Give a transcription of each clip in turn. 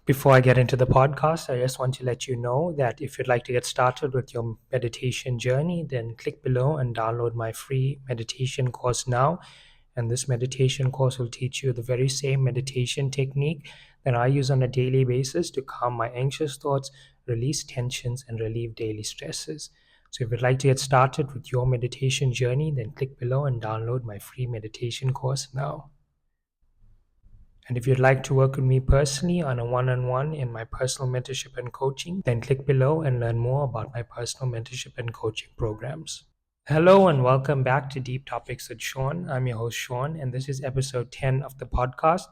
Before I get into the podcast, I just want to let you know that if you'd like to get started with your meditation journey, then click below and download my free meditation course now. And this meditation course will teach you the very same meditation technique that I use on a daily basis to calm my anxious thoughts, release tensions, and relieve daily stresses. So if you'd like to get started with your meditation journey, then click below and download my free meditation course now. And if you'd like to work with me personally on a one-on-one in my personal mentorship and coaching, then click below and learn more about my personal mentorship and coaching programs. Hello and welcome back to Deep Topics with Shaun. I'm your host, Shaun, and this is episode 10 of the podcast.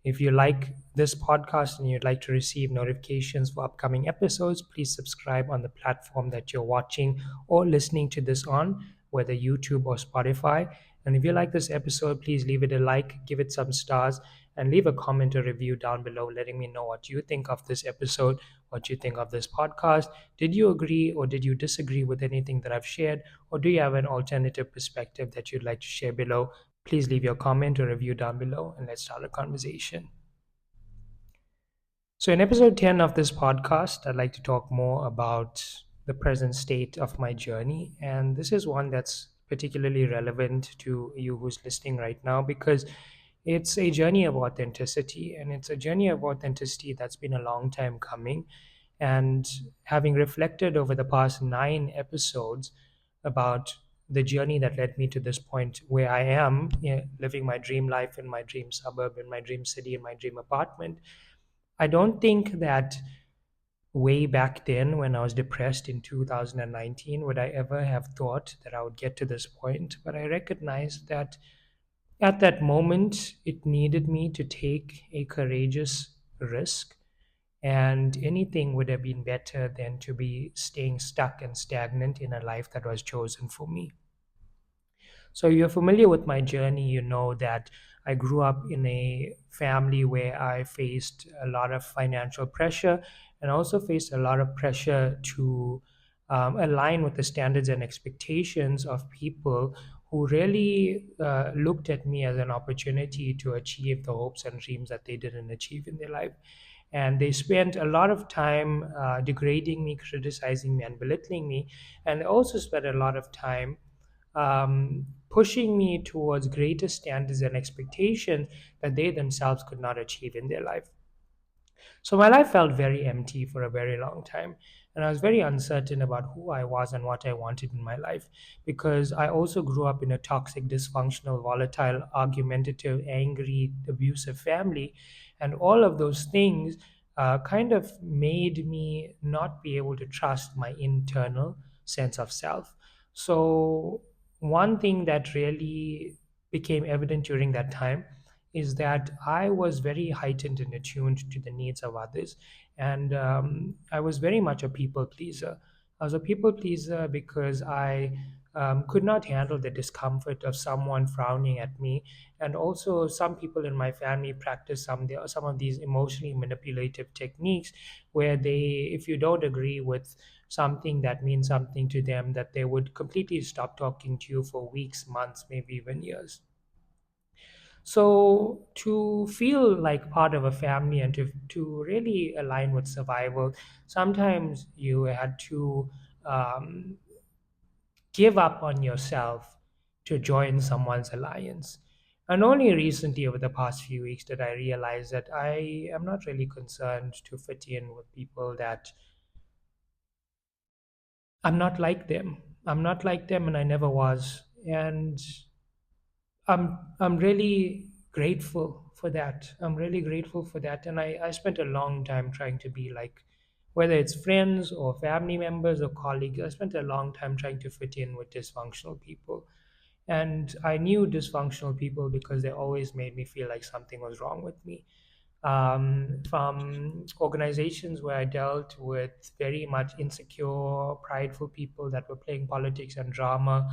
If you like this podcast and you'd like to receive notifications for upcoming episodes, please subscribe on the platform that you're watching or listening to this on, whether YouTube or Spotify. And if you like this episode, please leave it a like, give it some stars, and leave a comment or review down below letting me know what you think of this episode, what you think of this podcast. Did you agree or did you disagree with anything that I've shared? Or do you have an alternative perspective that you'd like to share below? Please leave your comment or review down below and let's start a conversation. So, in episode 10 of this podcast, I'd like to talk more about the present state of my journey. And this is one that's particularly relevant to you who's listening right now because it's a journey of authenticity. And it's a journey of authenticity that's been a long time coming. And having reflected over the past 9 episodes about the journey that led me to this point where I am, living my dream life in my dream suburb, in my dream city, in my dream apartment, I don't think that way back then when I was depressed in 2019 would I ever have thought that I would get to this point. But I recognized that at that moment, it needed me to take a courageous risk, and anything would have been better than to be staying stuck and stagnant in a life that was chosen for me. So you're familiar with my journey, you know that I grew up in a family where I faced a lot of financial pressure and also faced a lot of pressure to align with the standards and expectations of people who really looked at me as an opportunity to achieve the hopes and dreams that they didn't achieve in their life. And they spent a lot of time degrading me, criticizing me, and belittling me. And they also spent a lot of time pushing me towards greater standards and expectations that they themselves could not achieve in their life. So my life felt very empty for a very long time. And I was very uncertain about who I was and what I wanted in my life because I also grew up in a toxic, dysfunctional, volatile, argumentative, angry, abusive family. And all of those things kind of made me not be able to trust my internal sense of self. So, one thing that really became evident during that time is that I was very heightened and attuned to the needs of others. And I was very much a people pleaser. I was a people pleaser because I could not handle the discomfort of someone frowning at me. And also, some people in my family practice some of these emotionally manipulative techniques where they, if you don't agree with something that means something to them, that they would completely stop talking to you for weeks, months, maybe even years. So to feel like part of a family and to really align with survival, sometimes you had to um, give up on yourself to join someone's alliance. And only recently, over the past few weeks, did I realize that I am not really concerned to fit in with people that I'm not like them. I'm not like them, and I never was. And I'm really grateful for that. I'm really grateful for that. And I spent a long time trying to be like, whether it's friends or family members or colleagues, I spent a long time trying to fit in with dysfunctional people. And I knew dysfunctional people because they always made me feel like something was wrong with me. From organizations where I dealt with very much insecure, prideful people that were playing politics and drama.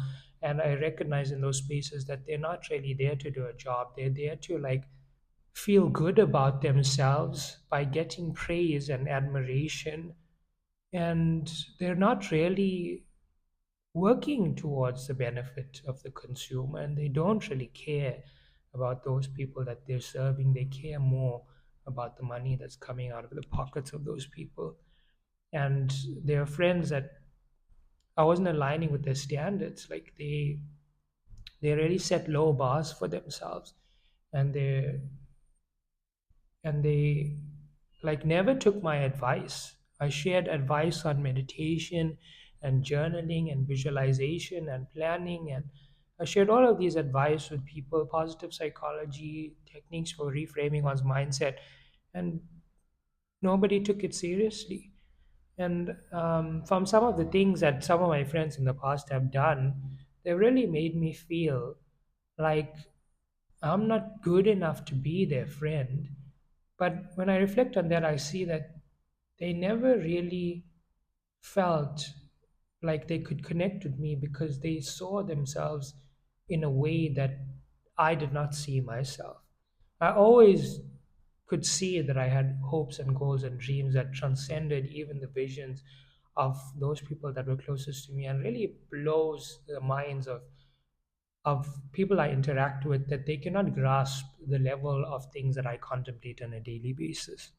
And I recognize in those spaces that they're not really there to do a job. They're there to like feel good about themselves by getting praise and admiration. And they're not really working towards the benefit of the consumer, and they don't really care about those people that they're serving. They care more about the money that's coming out of the pockets of those people. And there are friends that I wasn't aligning with their standards. Like they really set low bars for themselves, and they like never took my advice. I shared advice on meditation and journaling and visualization and planning, and I shared all of these advice with people, positive psychology techniques for reframing one's mindset, and nobody took it seriously. And from some of the things that some of my friends in the past have done, they really made me feel like I'm not good enough to be their friend. But when I reflect on that, I see that they never really felt like they could connect with me because they saw themselves in a way that I did not see myself. I always could see that I had hopes and goals and dreams that transcended even the visions of those people that were closest to me, and really blows the minds of people I interact with, that they cannot grasp the level of things that I contemplate on a daily basis.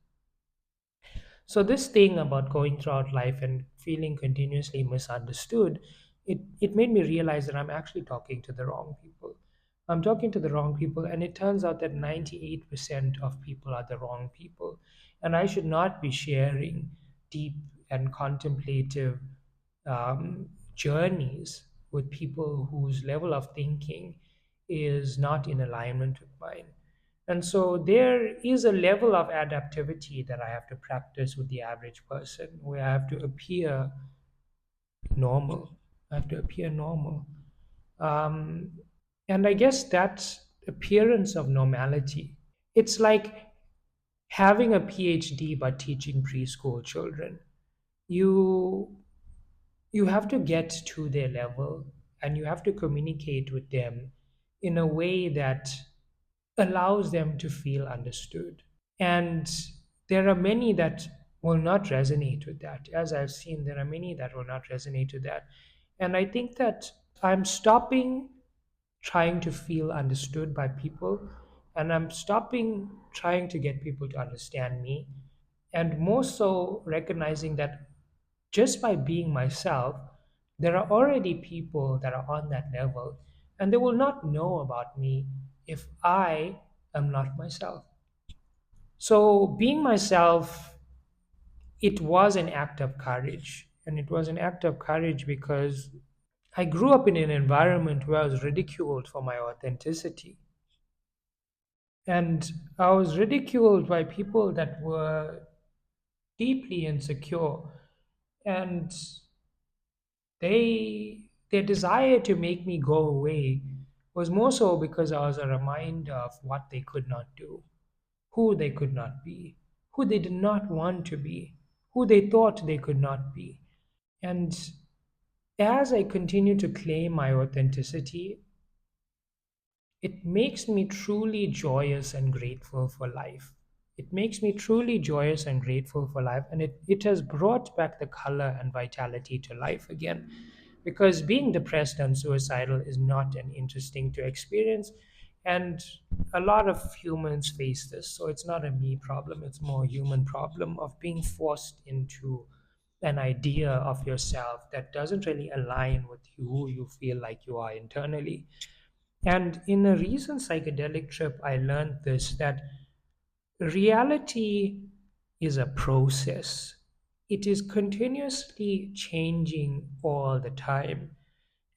So this thing about going throughout life and feeling continuously misunderstood, it made me realize that I'm actually talking to the wrong people. I'm talking to the wrong people, and it turns out that 98% of people are the wrong people. And I should not be sharing deep and contemplative journeys with people whose level of thinking is not in alignment with mine. And so there is a level of adaptivity that I have to practice with the average person, where I have to appear normal. I have to appear normal. Um, and I guess that appearance of normality, it's like having a PhD but teaching preschool children. You you have to get to their level, and you have to communicate with them in a way that allows them to feel understood. And there are many that will not resonate with that. As I've seen, there are many that will not resonate with that. And I think that I'm stopping trying to feel understood by people, and I'm stopping trying to get people to understand me, and more so recognizing that just by being myself, there are already people that are on that level, and they will not know about me if I am not myself. So, being myself, it was an act of courage. And it was an act of courage because I grew up in an environment where I was ridiculed for my authenticity. And I was ridiculed by people that were deeply insecure. And their desire to make me go away was more so because I was a reminder of what they could not do, who they could not be, who they did not want to be, who they thought they could not be. And as I continue to claim my authenticity, it makes me truly joyous and grateful for life. It makes me truly joyous and grateful for life, and it has brought back the color and vitality to life again. Because being depressed and suicidal is not an interesting to experience, and a lot of humans face this. So it's not a me problem, it's more a human problem of being forced into an idea of yourself that doesn't really align with who you feel like you are internally. And in a recent psychedelic trip, I learned this, that reality is a process. It is continuously changing all the time.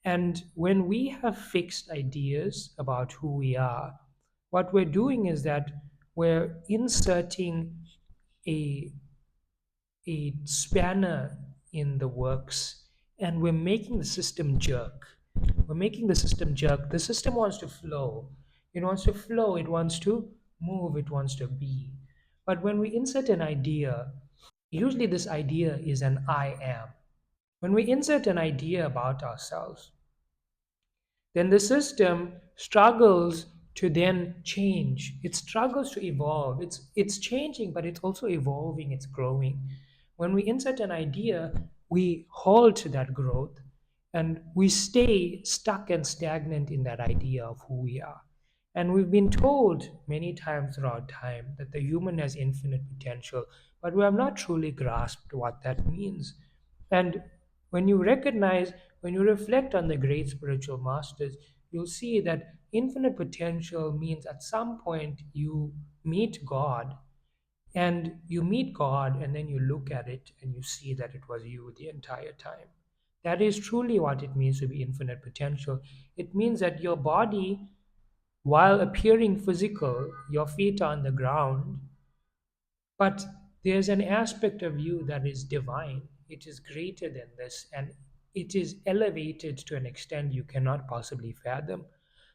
And when we have fixed ideas about who we are, what we're doing is that we're inserting a a spanner in the works, and we're making the system jerk. We're making the system jerk. The system wants to flow. It wants to flow. It wants to move. It wants to be. But when we insert an idea, usually this idea is an I am. When we insert an idea about ourselves, then the system struggles to then change. It struggles to evolve. It's changing, but it's also evolving, it's growing. When we insert an idea, we halt that growth, and we stay stuck and stagnant in that idea of who we are. And we've been told many times throughout time that the human has infinite potential, but we have not truly grasped what that means. And when you recognize, when you reflect on the great spiritual masters, you'll see that infinite potential means at some point you meet God, and you meet God, and then you look at it and you see that it was you the entire time. That is truly what it means to be infinite potential. It means that your body, while appearing physical, your feet are on the ground, but there's an aspect of you that is divine. It is greater than this, and it is elevated to an extent you cannot possibly fathom.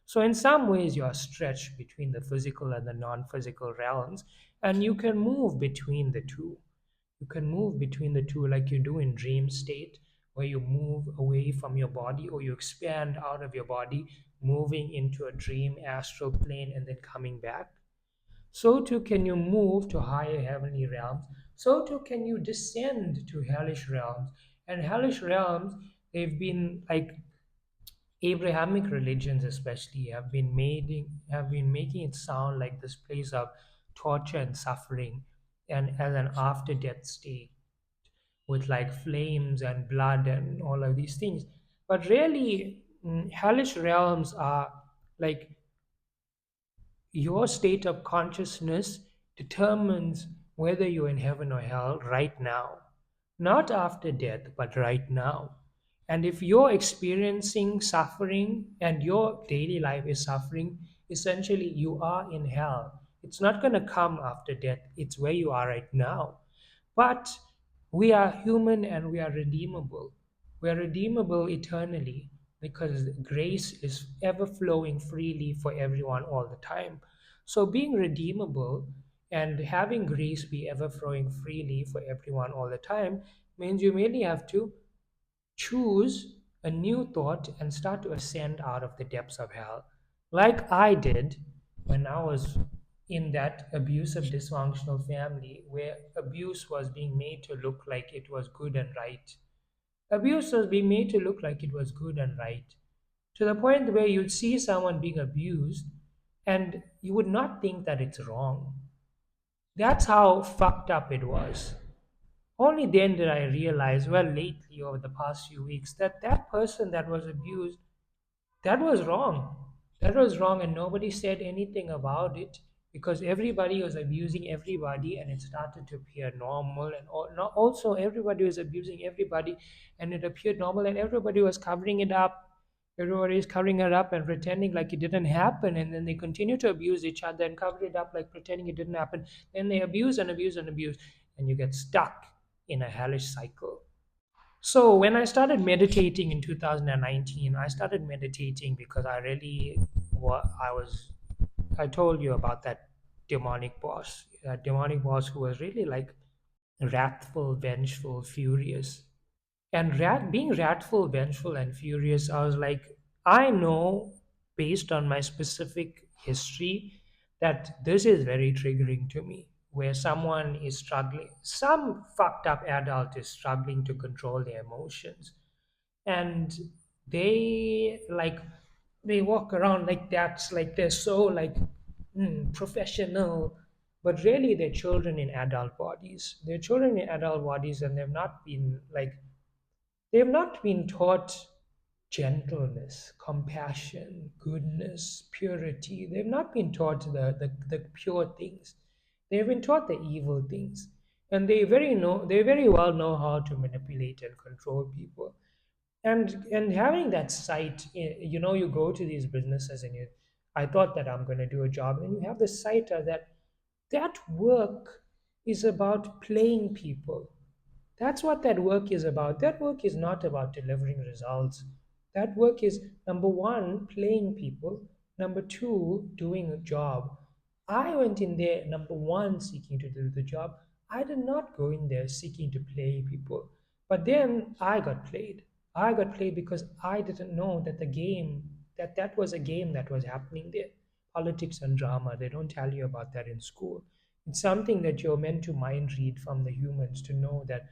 So, in some ways, you are stretched between the physical and the non physical realms, and you can move between the two. You can move between the two like you do in dream state, where you move away from your body or you expand out of your body, moving into a dream astral plane and then coming back. So too can you move to higher heavenly realms. So too can you descend to hellish realms. And hellish realms, they've been like Abrahamic religions, especially, have been making it sound like this place of torture and suffering, and as an after death state with like flames and blood and all of these things. But really, hellish realms are like your state of consciousness determines whether you're in heaven or hell right now. Not after death, but right now. And if you're experiencing suffering and your daily life is suffering, essentially you are in hell. It's not going to come after death, it's where you are right now. But we are human and we are redeemable. We are redeemable eternally because grace is ever flowing freely for everyone all the time. So, being redeemable and having grace be ever flowing freely for everyone all the time means you merely have to choose a new thought and start to ascend out of the depths of hell, like I did when I was in that abusive, dysfunctional family where abuse was being made to look like it was good and right. Abuse was being made to look like it was good and right, to the point where you'd see someone being abused and you would not think that it's wrong. That's how fucked up it was. Only then did I realize, well, lately, over the past few weeks, that that person that was abused, that was wrong. That was wrong, and nobody said anything about it because everybody was abusing everybody, and it started to appear normal. And also, everybody was abusing everybody, and it appeared normal, and everybody was covering it up. Everybody is covering it up and pretending like it didn't happen, and then they continue to abuse each other and cover it up like pretending it didn't happen. Then they abuse and abuse and abuse, and you get stuck in a hellish cycle. So when I started meditating in 2019, I started meditating because I really I told you about that demonic boss who was really like wrathful, vengeful, furious. And being wrathful, vengeful, and furious, I was like, I know based on my specific history that this is very triggering to me. Where someone is struggling, some fucked up adult is struggling to control their emotions, and they like they walk around like that's like they're so like professional, but really they're children in adult bodies. They're children in adult bodies, and they've not been taught gentleness, compassion, goodness, purity. They've not been taught the pure things. They've been taught the evil things. And they very well know how to manipulate and control people. And having that sight, you go to these businesses and I thought that I'm going to do a job, and you have the sight of that work is about playing people. That's what that work is about. That work is not about delivering results. That work is number one, playing people, number two, doing a job. I went in there, number one, seeking to do the job. I did not go in there seeking to play people. But then I got played. I got played because I didn't know that that was a game that was happening there. Politics and drama, they don't tell you about that in school. It's something that you're meant to mind read from the humans to know that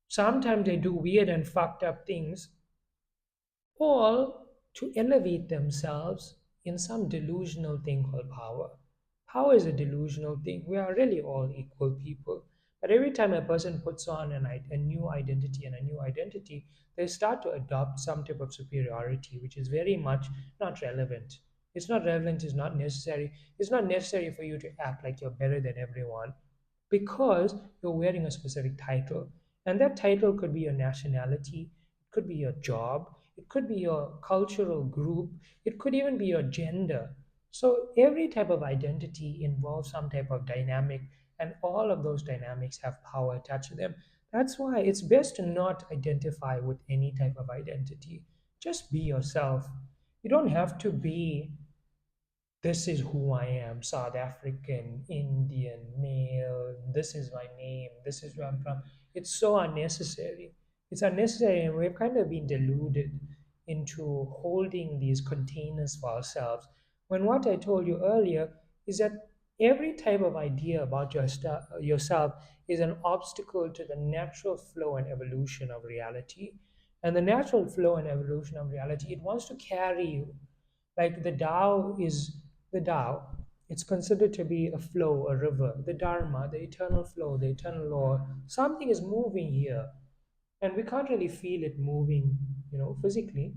sometimes they do weird and fucked up things, all to elevate themselves in some delusional thing called power. Power is a delusional thing. We are really all equal people. But every time a person puts on a new identity and a new identity, they start to adopt some type of superiority, which is very much not relevant. It's not relevant, it's not necessary. It's not necessary for you to act like you're better than everyone because you're wearing a specific title. And that title could be your nationality, it could be your job, it could be your cultural group, it could even be your gender. So every type of identity involves some type of dynamic, and all of those dynamics have power attached to them. That's why it's best to not identify with any type of identity. Just be yourself. You don't have to be, this is who I am, South African, Indian, male, this is my name, this is where I'm from. It's so unnecessary. It's unnecessary, and we've kind of been deluded into holding these containers for ourselves. When what I told you earlier is that every type of idea about yourself is an obstacle to the natural flow and evolution of reality. And the natural flow and evolution of reality, it wants to carry you like the Tao is the Tao. It's considered to be a flow, a river, the Dharma, the eternal flow, the eternal law. Something is moving here, and we can't really feel it moving, physically.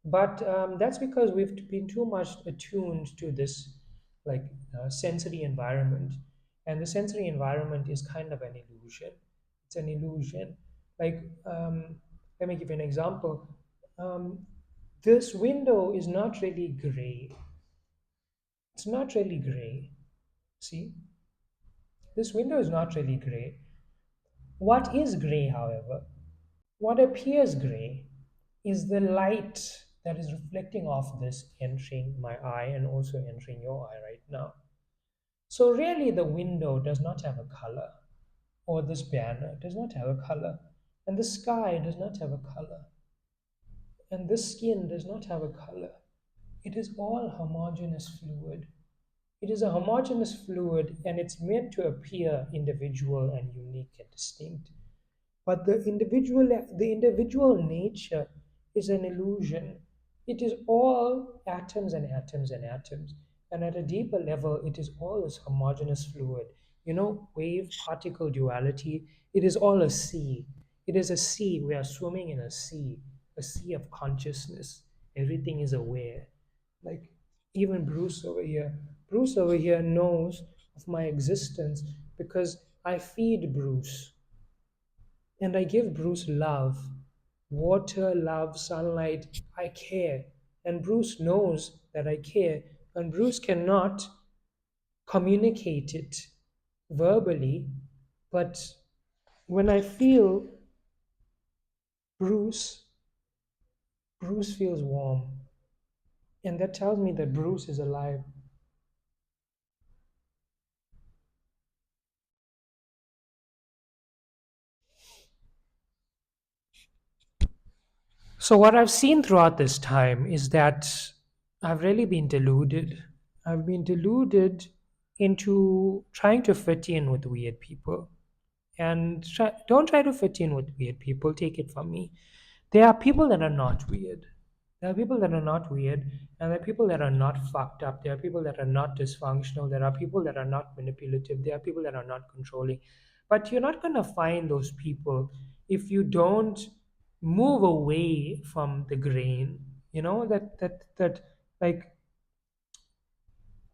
But that's because we've been too much attuned to this, like sensory environment, and the sensory environment is kind of an illusion. It's an illusion. Like, let me give you an example. Um, this window is not really gray. It's not really gray. See, this window is not really gray. What is gray, however, what appears gray is the light that is reflecting off this entering my eye and also entering your eye right now. So, really, the window does not have a color, or this banner does not have a color, and the sky does not have a color, and this skin does not have a color. It is all homogeneous fluid. It is a homogeneous fluid and it's meant to appear individual and unique and distinct. But the individual nature is an illusion. It is all atoms and atoms and atoms. And at a deeper level, it is all this homogeneous fluid. Wave particle duality, it is all a sea. It is a sea. We are swimming in a sea of consciousness. Everything is aware. Like even Bruce over here knows of my existence because I feed Bruce and I give Bruce love, water, love, sunlight. I care. And Bruce knows that I care. And Bruce cannot communicate it verbally. But when I feel Bruce, Bruce feels warm. And that tells me that Bruce is alive. So, what I've seen throughout this time is that I've really been deluded. I've been deluded into trying to fit in with weird people. And don't try to fit in with weird people, take it from me. There are people that are not weird. There are people that are not weird, and there are people that are not fucked up. There are people that are not dysfunctional. There are people that are not manipulative. There are people that are not controlling. But you're not going to find those people if you don't move away from the grain. That like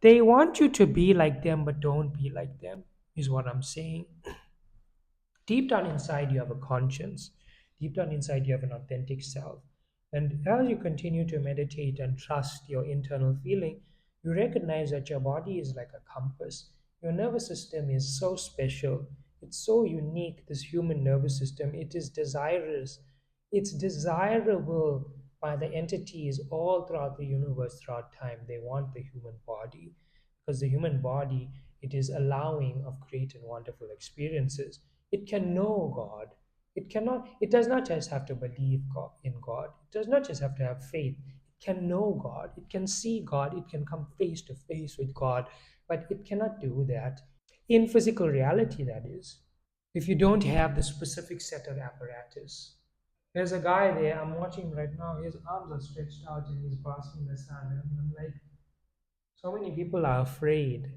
they want you to be like them, but don't be like them, is what I'm saying. Deep down inside you have a conscience. Deep down inside you have an authentic self. And as you continue to meditate and trust your internal feeling, you recognize that your body is like a compass. Your nervous system is so special. It's so unique, this human nervous system. It is desirous. It's desirable by the entities all throughout the universe, throughout time. They want the human body because the human body, it is allowing of great and wonderful experiences. It can know God. It does not just have to believe God, in God. It does not just have to have faith. It can know God. It can see God. It can come face to face with God. But it cannot do that in physical reality, that is, if you don't have the specific set of apparatus. There's a guy there, I'm watching him right now, his arms are stretched out and he's basking in the sun. And I'm like, so many people are afraid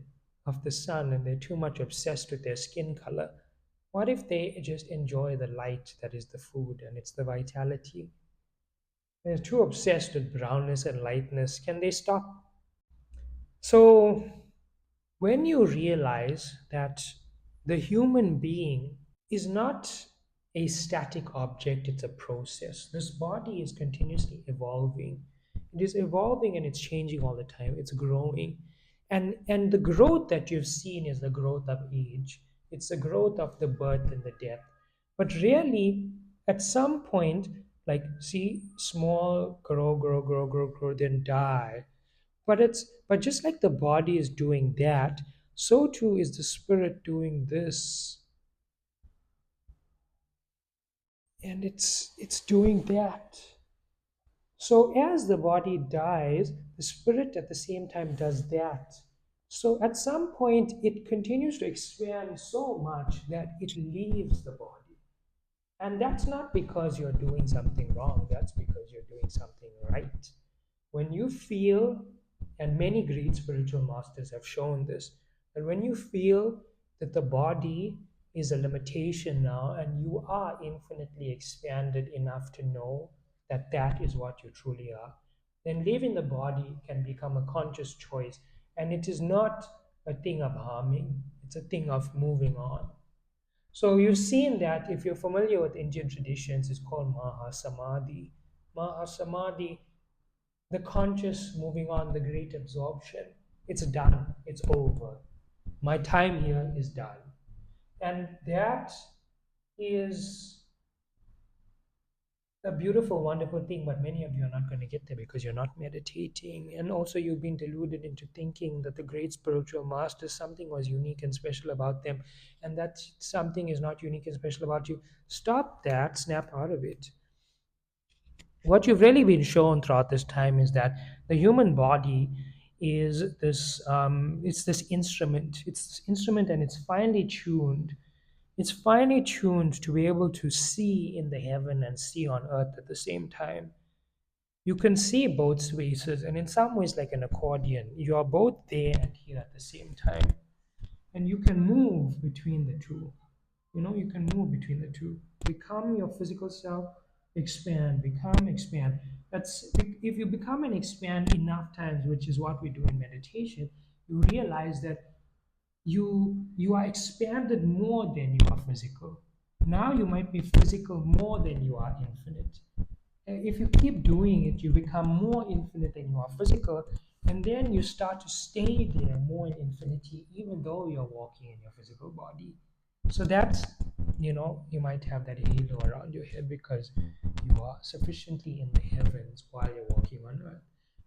of the sun and they're too much obsessed with their skin color. What if they just enjoy the light that is the food and it's the vitality? They're too obsessed with brownness and lightness. Can they stop? So, when you realize that the human being is not a static object, it's a process. This body is continuously evolving. It is evolving and it's changing all the time. It's growing. And the growth that you've seen is the growth of age. It's the growth of the birth and the death. But really, at some point, like see, small, grow, grow, grow, grow, grow, then die. But just like the body is doing that, so too is the spirit doing this, and it's doing that. So as the body dies, the spirit at the same time does that. So at some point it continues to expand so much that it leaves the body. And that's not because you're doing something wrong, that's because you're doing something right. When you feel, and many great spiritual masters have shown this, that when you feel that the body is a limitation now and you are infinitely expanded enough to know that that is what you truly are, then leaving the body can become a conscious choice. And it is not a thing of harming, it's a thing of moving on. So you've seen that if you're familiar with Indian traditions, it's called Mahasamadhi. Mahasamadhi, the conscious moving on, the great absorption. It's done, it's over. My time here is done. And that is a beautiful, wonderful thing, but many of you are not going to get there because you're not meditating. And also, you've been deluded into thinking that the great spiritual masters, something was unique and special about them, and that something is not unique and special about you. Stop that, snap out of it. What you've really been shown throughout this time is that the human body is this it's this instrument, and it's finely tuned. It's finely tuned to be able to see in the heaven and see on earth at the same time. You can see both spaces, and in some ways like an accordion, you are both there and here at the same time, and you can move between the two. You can move between the two. Become your physical self, expand, become, expand. That's if you become and expand enough times, which is what we do in meditation, you realize that you are expanded more than you are physical. Now you might be physical more than you are infinite. If you keep doing it, you become more infinite than you are physical, and then you start to stay there more in infinity, even though you're walking in your physical body. So that's, you might have that halo around your head because you are sufficiently in the heavens while you're walking on earth.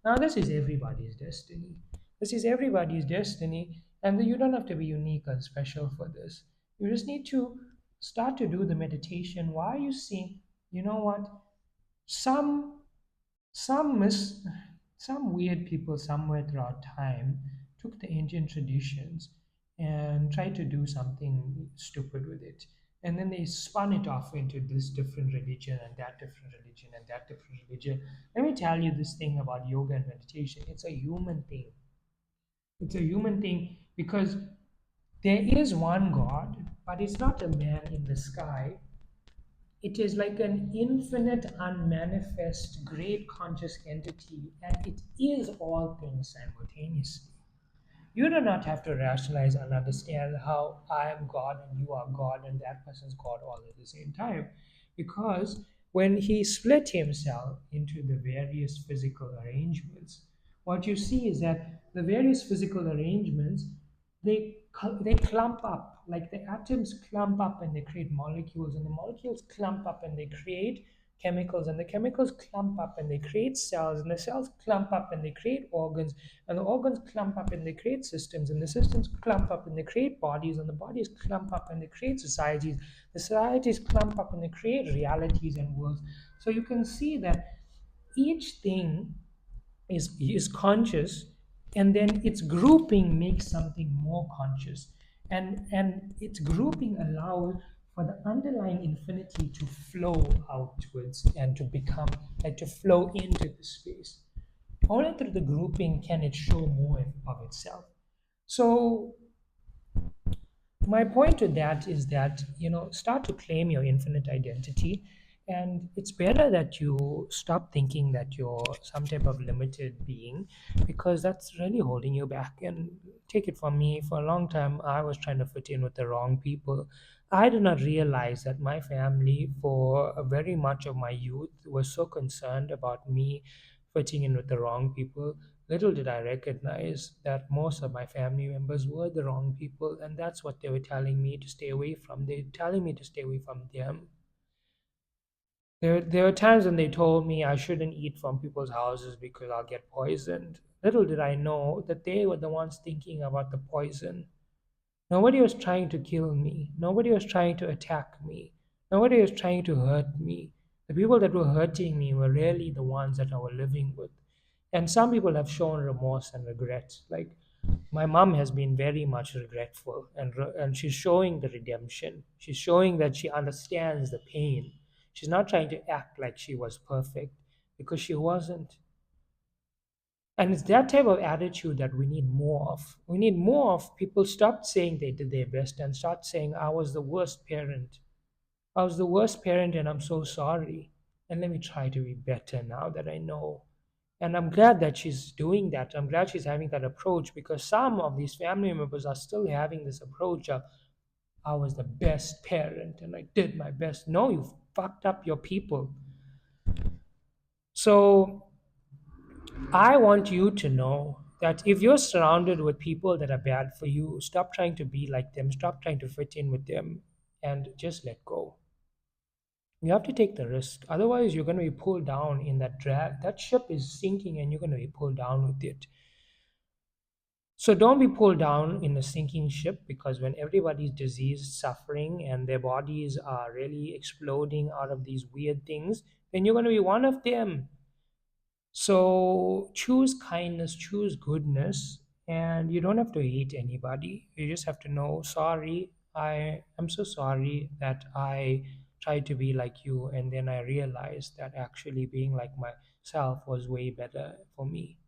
Now, this is everybody's destiny. This is everybody's destiny, and you don't have to be unique and special for this. You just need to start to do the meditation while you see, you know what, some some mis some weird people somewhere throughout time took the ancient traditions and tried to do something stupid with it. And then they spun it off into this different religion and that different religion and that different religion. Let me tell you this thing about yoga and meditation. It's a human thing. It's a human thing because there is one God, but it's not a man in the sky. It is like an infinite, unmanifest, great conscious entity, and it is all things simultaneously. You do not have to rationalize and understand how I am God and you are God and that person's God all at the same time. Because when he split himself into the various physical arrangements, what you see is that the various physical arrangements they clump up like the atoms clump up and they create molecules, and the molecules clump up and they create chemicals, and the chemicals clump up and they create cells, and the cells clump up and they create organs, and the organs clump up and they create systems, and the systems clump up and they create bodies, and the bodies clump up and they create societies, the societies clump up and they create realities and worlds. So you can see that each thing is conscious, and then its grouping makes something more conscious, and its grouping allows for the underlying infinity to flow outwards and to become, like, to flow into the space. Only through the grouping can it show more of itself. So my point to that is that, start to claim your infinite identity, and it's better that you stop thinking that you're some type of limited being, because that's really holding you back. And take it from me, for a long time I was trying to fit in with the wrong people. I did not realize that my family, for a very much of my youth, was so concerned about me fitting in with the wrong people. Little did I recognize that most of my family members were the wrong people, and that's what they were telling me to stay away from. They were telling me to stay away from them. There were times when they told me I shouldn't eat from people's houses because I'll get poisoned. Little did I know that they were the ones thinking about the poison. Nobody was trying to kill me. Nobody was trying to attack me. Nobody was trying to hurt me. The people that were hurting me were really the ones that I was living with. And some people have shown remorse and regret. Like, my mom has been very much regretful, and she's showing the redemption. She's showing that she understands the pain. She's not trying to act like she was perfect, because she wasn't. And it's that type of attitude that we need more of. We need more of people stop saying they did their best and start saying, I was the worst parent. I was the worst parent and I'm so sorry. And let me try to be better now that I know. And I'm glad that she's doing that. I'm glad she's having that approach, because some of these family members are still having this approach of, I was the best parent and I did my best. No, you fucked up your people. So I want you to know that if you're surrounded with people that are bad for you, stop trying to be like them, stop trying to fit in with them, and just let go. You have to take the risk. Otherwise, you're going to be pulled down in that drag. That ship is sinking and you're going to be pulled down with it. So don't be pulled down in a sinking ship, because when everybody's diseased, suffering, and their bodies are really exploding out of these weird things, then you're going to be one of them. So choose kindness, choose goodness, and you don't have to hate anybody. You just have to know, sorry, I am so sorry that I tried to be like you, and then I realized that actually being like myself was way better for me.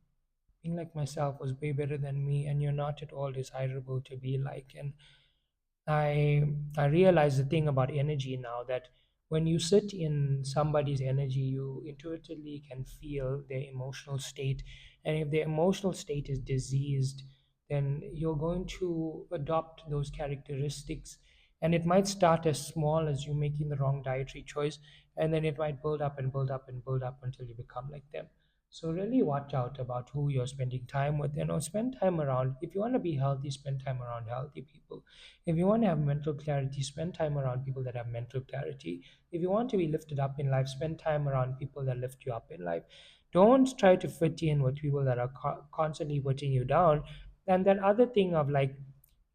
Being like myself was way better than me, and you're not at all desirable to be like. And I realize the thing about energy now, that when you sit in somebody's energy, you intuitively can feel their emotional state. And if their emotional state is diseased, then you're going to adopt those characteristics. And it might start as small as you making the wrong dietary choice, and then it might build up and build up and build up until you become like them. So really watch out about who you're spending time with, and spend time around. If you want to be healthy, spend time around healthy people. If you want to have mental clarity, spend time around people that have mental clarity. If you want to be lifted up in life, spend time around people that lift you up in life. Don't try to fit in with people that are constantly putting you down. And that other thing of, like,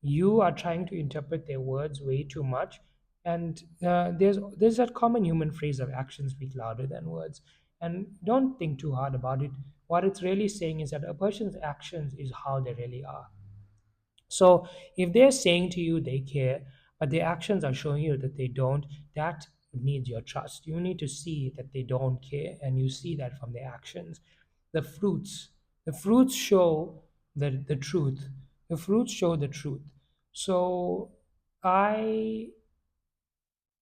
you are trying to interpret their words way too much. And there's that common human phrase of actions speak louder than words. And don't think too hard about it. What it's really saying is that a person's actions is how they really are. So if they're saying to you they care, but their actions are showing you that they don't, that needs your trust. You need to see that they don't care, and you see that from their actions. The fruits, the fruits show the truth. The fruits show the truth. So I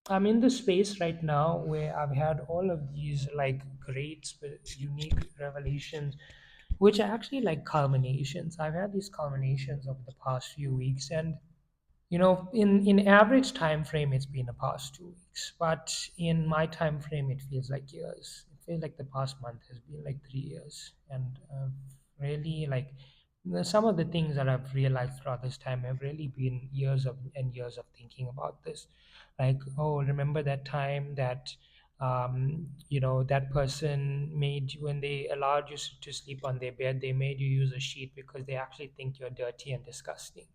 I'm in the space right now where I've had all of these, like, great, unique revelations, which are actually like culminations. I've had these culminations over the past few weeks, and in average time frame, it's been the past 2 weeks, but in my time frame, it feels like years. It feels like the past month has been like 3 years, and really, like, some of the things that I've realized throughout this time have really been years of and years of thinking about this. Like, oh, remember that time that that person made you, when they allowed you to sleep on their bed, they made you use a sheet because they actually think you're dirty and disgusting.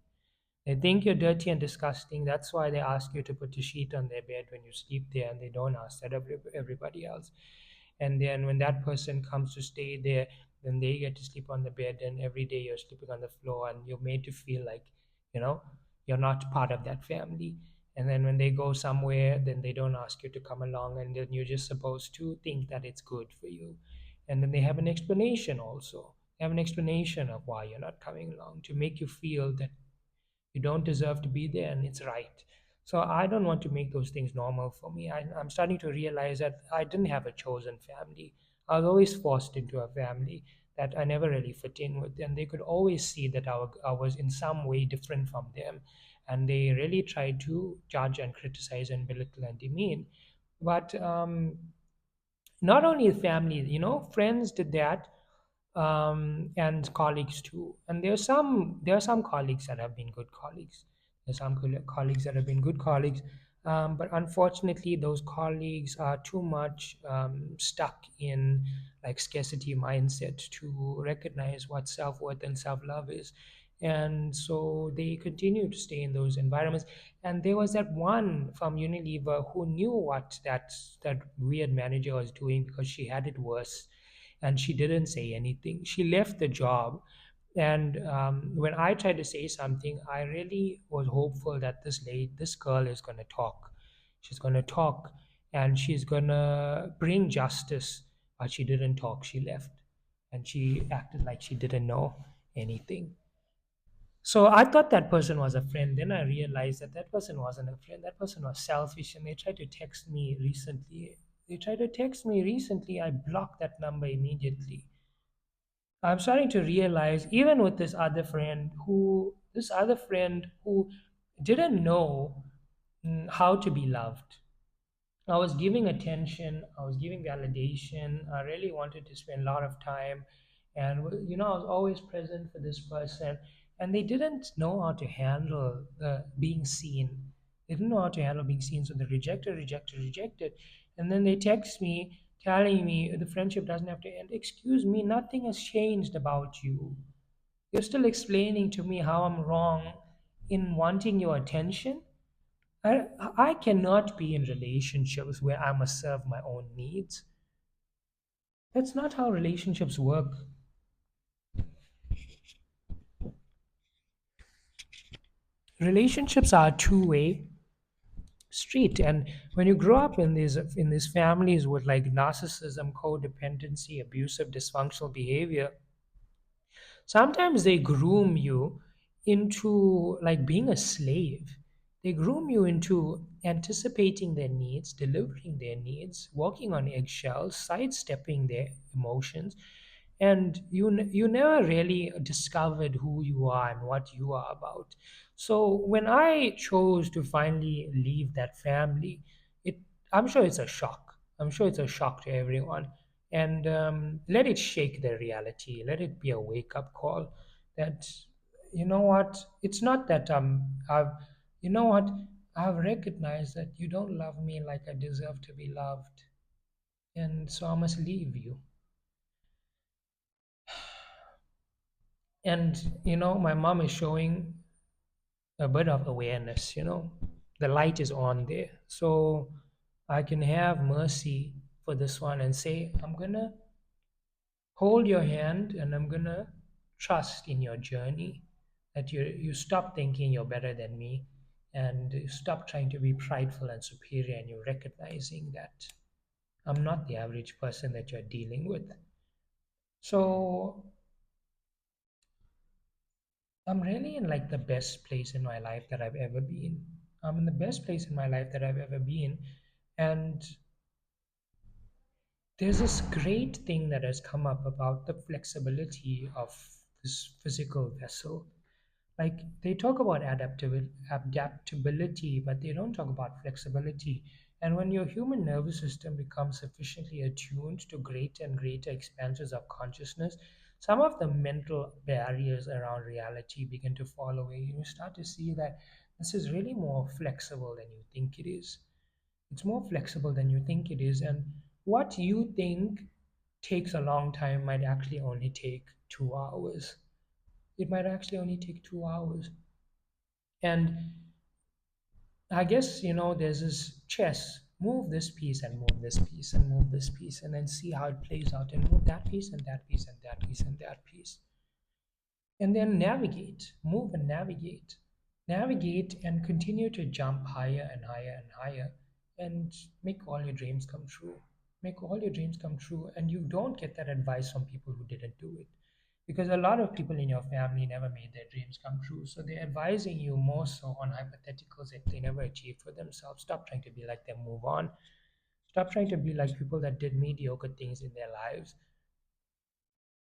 They think you're dirty and disgusting. That's why they ask you to put a sheet on their bed when you sleep there, and they don't ask that of everybody else. And then when that person comes to stay there, then they get to sleep on the bed, and every day you're sleeping on the floor, and you're made to feel like, you know, you're not part of that family. And then when they go somewhere, then they don't ask you to come along, and then you're just supposed to think that it's good for you. And then they have an explanation also. They have an explanation of why you're not coming along to make you feel that you don't deserve to be there and it's right. So I don't want to make those things normal for me. I'm starting to realize that I didn't have a chosen family. I was always forced into a family that I never really fit in with, and they could always see that I was in some way different from them, and they really tried to judge and criticize and belittle and demean. But not only family, friends did that, and colleagues too. And there are some colleagues that have been good colleagues. There's some colleagues that have been good colleagues, but unfortunately, those colleagues are too much stuck in like scarcity mindset to recognize what self worth and self love is. And so they continue to stay in those environments. And there was that one from Unilever who knew what that weird manager was doing because she had it worse, and she didn't say anything. She left the job. And when I tried to say something, I really was hopeful that this girl is going to talk. She's going to talk, and she's going to bring justice. But she didn't talk. She left, and she acted like she didn't know anything. So I thought that person was a friend. Then I realized that that person wasn't a friend. That person was selfish, and they tried to text me recently. I blocked that number immediately. I'm starting to realize, even with this other friend who didn't know how to be loved. I was giving attention, I was giving validation. I really wanted to spend a lot of time, and I was always present for this person, and they didn't know how to handle being seen. They didn't know how to handle being seen, so they rejected, and then they text me telling me the friendship doesn't have to end. Excuse me, nothing has changed about you. You're still explaining to me how I'm wrong in wanting your attention. I cannot be in relationships where I must serve my own needs. That's not how relationships work. Relationships are a two-way street, and when you grow up in these families with like narcissism, codependency, abusive, dysfunctional behavior, sometimes they groom you into like being a slave. They groom you into anticipating their needs, delivering their needs, walking on eggshells, sidestepping their emotions, and you never really discovered who you are and what you are about. So when I chose to finally leave that family, it I'm sure it's a shock. I'm sure it's a shock to everyone. And let it shake their reality. Let it be a wake up call that, you know what, it's not that you know what, I've recognized that you don't love me like I deserve to be loved, and so I must leave you. And my mom is showing a bit of awareness. The light is on there, so I can have mercy for this one and say, I'm gonna hold your hand, and I'm gonna trust in your journey, that you stop thinking you're better than me, and you stop trying to be prideful and superior, and you're recognizing that I'm not the average person that you're dealing with. So I'm really in like the best place in my life that I've ever been. I'm in the best place in my life that I've ever been. And there's this great thing that has come up about the flexibility of this physical vessel. Like they talk about adaptability, but they don't talk about flexibility. And when your human nervous system becomes sufficiently attuned to greater and greater expanses of consciousness, some of the mental barriers around reality begin to fall away. You start to see that this is really more flexible than you think it is. It's more flexible than you think it is. And what you think takes a long time might actually only take 2 hours. It might actually only take 2 hours. And I guess, there's this chess. Move this piece and move this piece and move this piece, and then see how it plays out, and move that piece and that piece and that piece and that piece. And then navigate, move and navigate. Navigate and continue to jump higher and higher and higher and make all your dreams come true. Make all your dreams come true. And you don't get that advice from people who didn't do it. Because a lot of people in your family never made their dreams come true. So they're advising you more so on hypotheticals that they never achieved for themselves. Stop trying to be like them, move on. Stop trying to be like people that did mediocre things in their lives.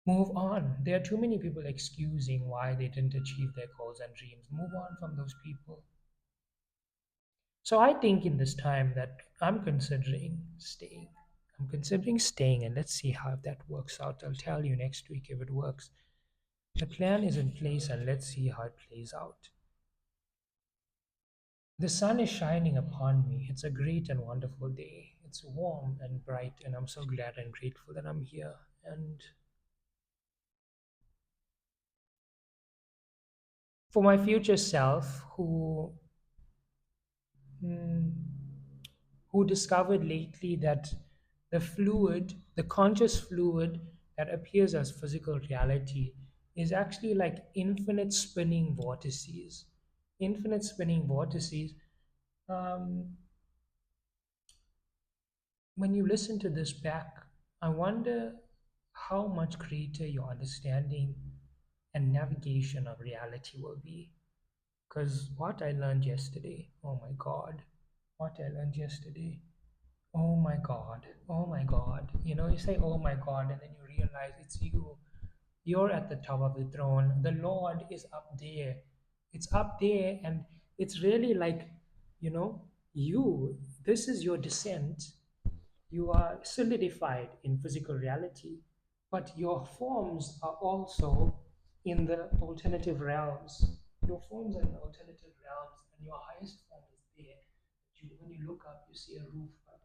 Move on. There are too many people excusing why they didn't achieve their goals and dreams. Move on from those people. So I think in this time that I'm considering staying. I'm considering staying, and let's see how that works out. I'll tell you next week if it works. The plan is in place, and let's see how it plays out. The sun is shining upon me. It's a great and wonderful day. It's warm and bright, and I'm so glad and grateful that I'm here. And for my future self, mm, who discovered lately that the conscious fluid that appears as physical reality, is actually like infinite spinning vortices. Infinite spinning vortices. Um, when you listen to this back, I wonder how much greater your understanding and navigation of reality will be. Because what I learned yesterday, oh my God, what I learned yesterday. Oh my God. Oh my God. You know, you say, oh my God, and then you realize it's you. You're at the top of the throne. The Lord is up there. It's up there, and it's really like, you know, this is your descent. You are solidified in physical reality, but your forms are also in the alternative realms. Your forms are in the alternative realms, and your highest form is there. When you look up, you see a roof, but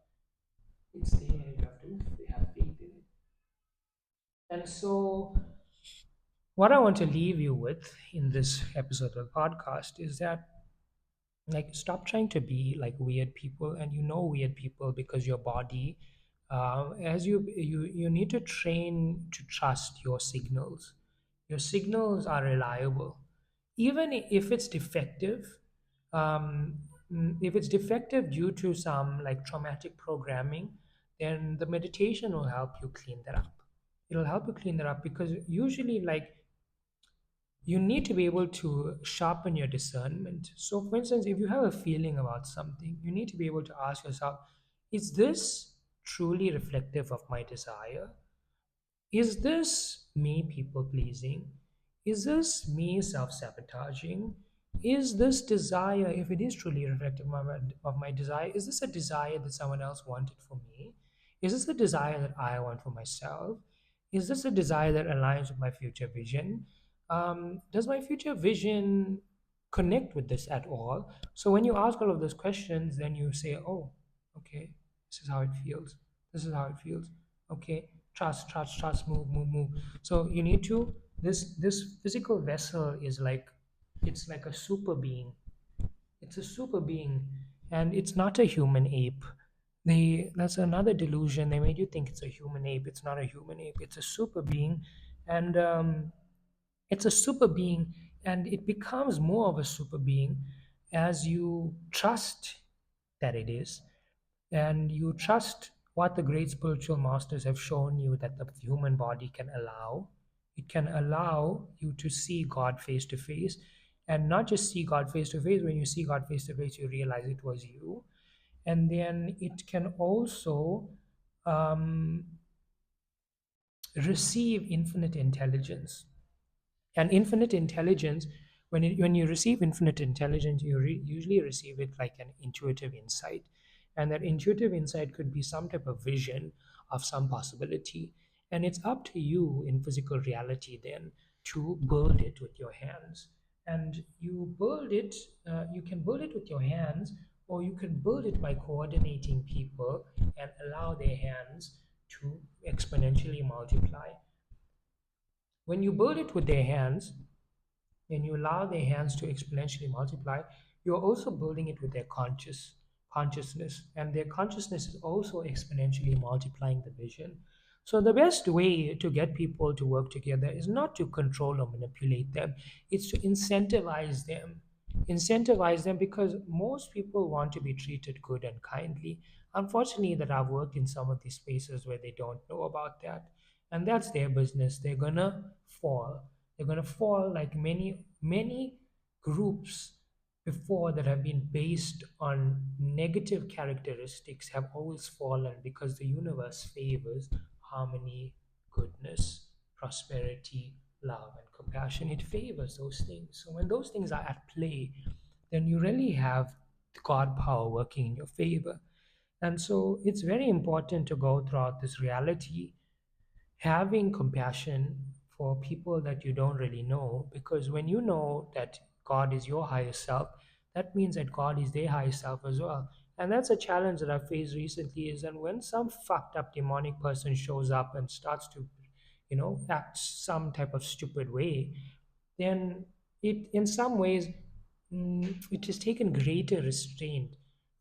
it's there. You have to have faith in it. And so, what I want to leave you with in this episode of the podcast is that, like, stop trying to be like weird people, and weird people because your body, as you need to train to trust your signals. Your signals are reliable, even if it's defective. um, if it's defective due to some like traumatic programming, then the meditation will help you clean that up. It'll help you clean that up because usually, like, you need to be able to sharpen your discernment. So, for instance, if you have a feeling about something, you need to be able to ask yourself, is this truly reflective of my desire? Is this me people pleasing? Is this me self sabotaging? Is this desire, if it is truly reflective of my desire, is this a desire that someone else wanted for me? Is this a desire that I want for myself? Is this a desire that aligns with my future vision? Does my future vision connect with this at all? So when you ask all of those questions, then you say, oh, okay, this is how it feels. This is how it feels. Okay, trust, move. So you need to, this physical vessel is like, it's like a super being. It's a super being, and it's not a human ape. That's another delusion. They made you think it's a human ape. It's not a human ape. It's a super being, and it's a super being, and it becomes more of a super being as you trust that it is, and you trust what the great spiritual masters have shown you that the human body can allow. It can allow you to see God face to face, and not just see God face to face. When you see God face to face, you realize it was you, and then it can also um, receive infinite intelligence. And infinite intelligence, when you receive infinite intelligence, you usually receive it like an intuitive insight, and that intuitive insight could be some type of vision of some possibility, and it's up to you in physical reality then to build it with your hands. And you can build it with your hands, or you can build it by coordinating people and allow their hands to exponentially multiply. When you build it with their hands and you allow their hands to exponentially multiply, you're also building it with their consciousness, and their consciousness is also exponentially multiplying the vision. So the best way to get people to work together is not to control or manipulate them, it's to incentivize them. incentivize them, because most people want to be treated good and kindly. Unfortunately, that I've worked in some of these spaces where they don't know about that, and that's their business. They're gonna fall. They're gonna fall like many groups before that have been based on negative characteristics have always fallen, because the universe favors harmony, goodness, prosperity, love, and compassion. It favors those things. So when those things are at play, then you really have God power working in your favor. And so it's very important to go throughout this reality having compassion for people that you don't really know, because when you know that God is your higher self, that means that God is their higher self as well. And that's a challenge that I've faced recently, is that when some fucked up demonic person shows up and starts to, act some type of stupid way, then it in some ways, it has taken greater restraint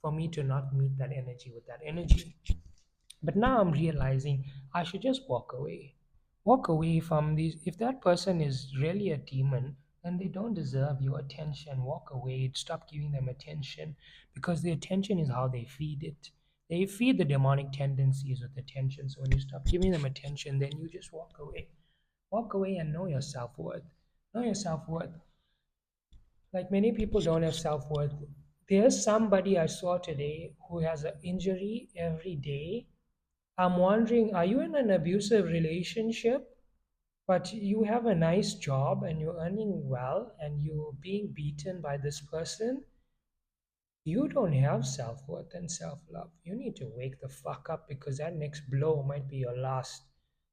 for me to not meet that energy with that energy. But now I'm realizing I should just walk away. Walk away from these. If that person is really a demon, then they don't deserve your attention. Walk away. Stop giving them attention, because the attention is how they feed it. They feed the demonic tendencies with attention. So when you stop giving them attention, then you just walk away. Walk away and know your self worth. Know your self worth. Like many people don't have self worth. There's somebody I saw today who has an injury every day. I'm wondering, are you in an abusive relationship, but you have a nice job and you're earning well and you're being beaten by this person? You don't have self worth and self love. You need to wake the fuck up, because that next blow might be your last.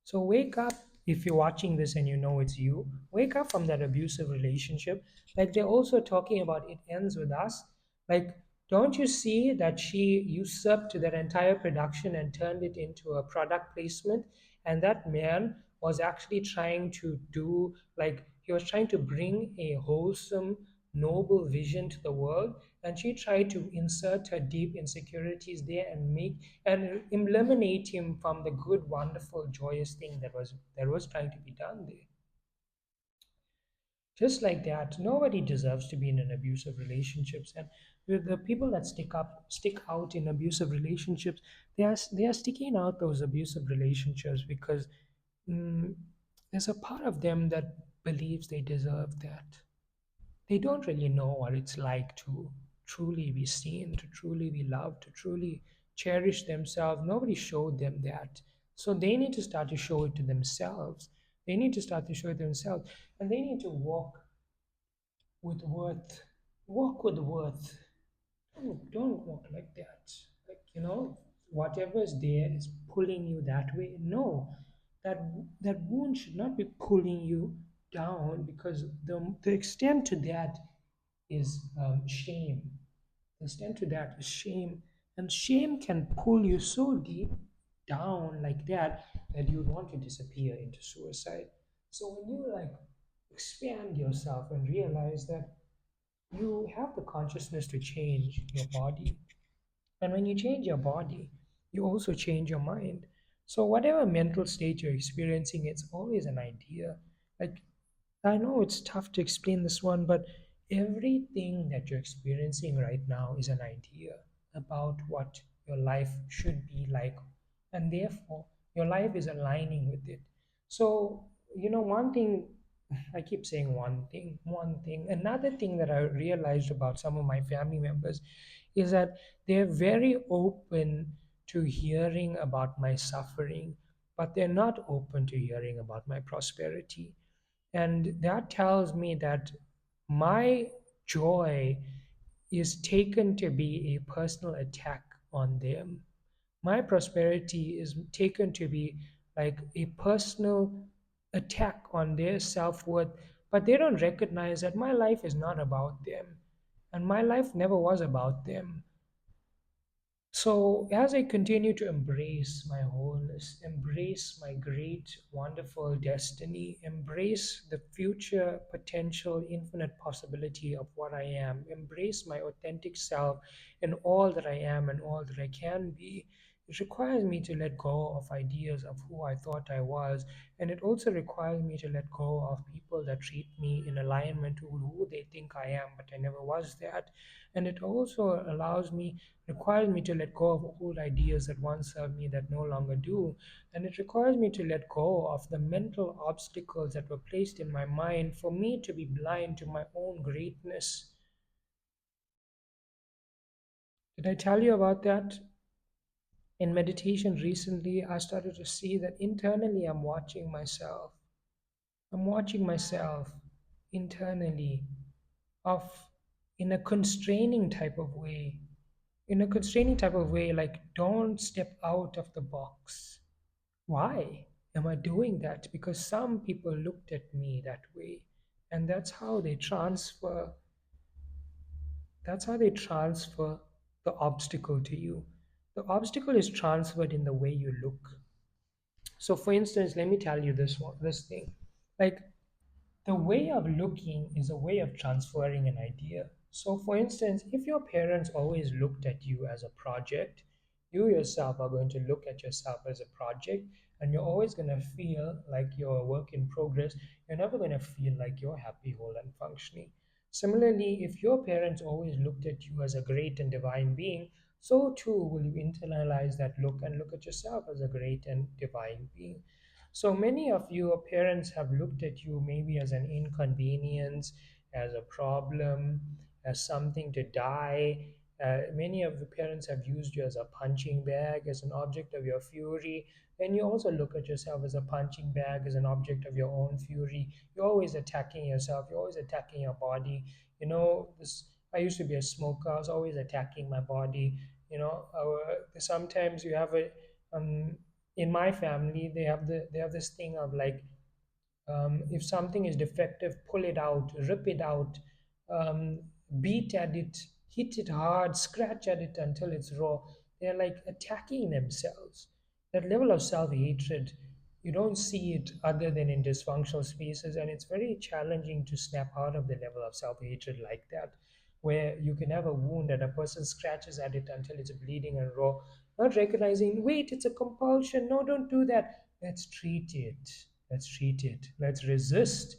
So wake up. If you're watching this and you know it's you, wake up from that abusive relationship. Like they're also talking about, it ends with us. Like, don't you see that she usurped that entire production and turned it into a product placement? And that man was actually trying to do, like, he was trying to bring a wholesome, noble vision to the world, and she tried to insert her deep insecurities there and make and eliminate him from the good, wonderful, joyous thing that was trying to be done there. Just like that, nobody deserves to be in an abusive relationships. And with the people that stick out in abusive relationships, they are sticking out those abusive relationships because, mm, there's a part of them that believes they deserve that. They don't really know what it's like to truly be seen, to truly be loved, to truly cherish themselves. Nobody showed them that. So they need to start to show it to themselves. They need to start to show it themselves. And they need to walk with worth. Walk with worth. Don't walk like that. Like, whatever's there is pulling you that way. No, that that wound should not be pulling you down, because the extent to that is shame. The extent to that is shame, and shame can pull you so deep down like that that you want to disappear into suicide. So when you like expand yourself and realize that you have the consciousness to change your body, and when you change your body, you also change your mind. So whatever mental state you're experiencing, it's always an idea. Like, I know it's tough to explain this one, but everything that you're experiencing right now is an idea about what your life should be like, and therefore your life is aligning with it. So, one thing, I keep saying one thing. Another thing that I realized about some of my family members is that they're very open to hearing about my suffering, but they're not open to hearing about my prosperity. And that tells me that my joy is taken to be a personal attack on them. My prosperity is taken to be like a personal attack on their self worth, but they don't recognize that my life is not about them, and my life never was about them. So, as I continue to embrace my wholeness, embrace my great, wonderful destiny, embrace the future potential, infinite possibility of what I am, embrace my authentic self and all that I am and all that I can be, It requires me to let go of ideas of who I thought I was, and it also requires me to let go of people that treat me in alignment to who they think I am, but I never was that. And it also requires me to let go of old ideas that once served me that no longer do. And it requires me to let go of the mental obstacles that were placed in my mind for me to be blind to my own greatness. Did I tell you about that? In meditation recently, I started to see that internally I'm watching myself. I'm watching myself internally of in a constraining type of way. In a constraining type of way, like don't step out of the box. Why am I doing that? Because some people looked at me that way. And that's how they transfer the obstacle to you. The obstacle is transferred in the way you look. So, for instance, let me tell you this thing. Like, the way of looking is a way of transferring an idea. So, for instance, if your parents always looked at you as a project, you yourself are going to look at yourself as a project, and you're always going to feel like you're a work in progress. You're never going to feel like you're happy, whole, and functioning. Similarly, if your parents always looked at you as a great and divine being, so too will you internalize that look and look at yourself as a great and divine being. So many of your parents have looked at you maybe as an inconvenience, as a problem, as something to die. Many of the parents have used you as a punching bag, as an object of your fury. And you also look at yourself as a punching bag, as an object of your own fury. You're always attacking yourself. You're always attacking your body. This. I used to be a smoker. I was always attacking my body. Sometimes you have a um, in my family they have this thing of like, if something is defective, pull it out, rip it out, um, beat at it, hit it hard, scratch at it until it's raw. They're like attacking themselves. That level of self-hatred, you don't see it other than in dysfunctional spaces, and it's very challenging to snap out of the level of self-hatred like that, where you can have a wound and a person scratches at it until it's bleeding and raw, not recognizing, wait, it's a compulsion, no, don't do that. Let's treat it. Let's resist.